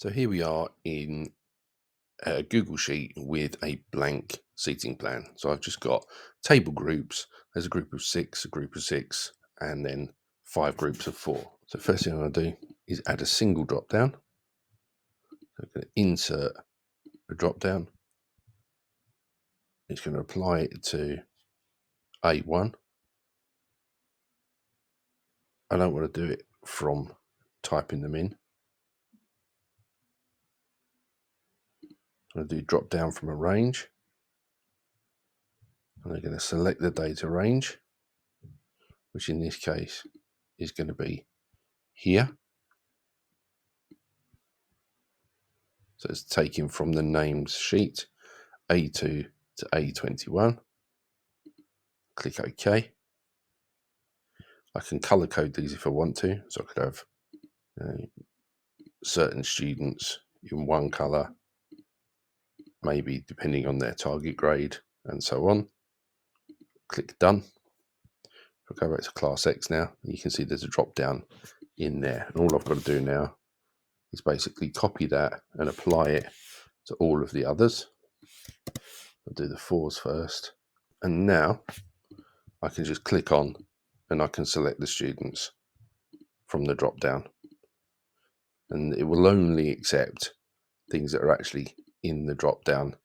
So here we are in a Google Sheet with a blank seating plan. So I've just got table groups. There's a group of six, a group of six, and then 5 groups of 4. So first thing I'm going to do is add a single drop down. So I'm going to insert a drop down. It's going to apply it to A1. I don't want to do it from typing them in. I'm going to do drop down from a range. And I'm going to select the data range, which in this case is going to be here. So it's taken from the names sheet, A2 to A21. Click OK. I can color code these if I want to. So I could have certain students in one color, maybe depending on their target grade and so on. Click Done. If I go back to Class X now, you can see there's a drop down in there. And all I've got to do now is basically copy that and apply it to all of the others. I'll do the 4s first. And now I can just click on and I can select the students from the drop down. And it will only accept things that are actually in the drop down,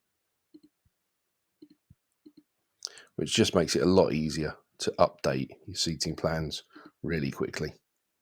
which just makes it a lot easier to update your seating plans really quickly.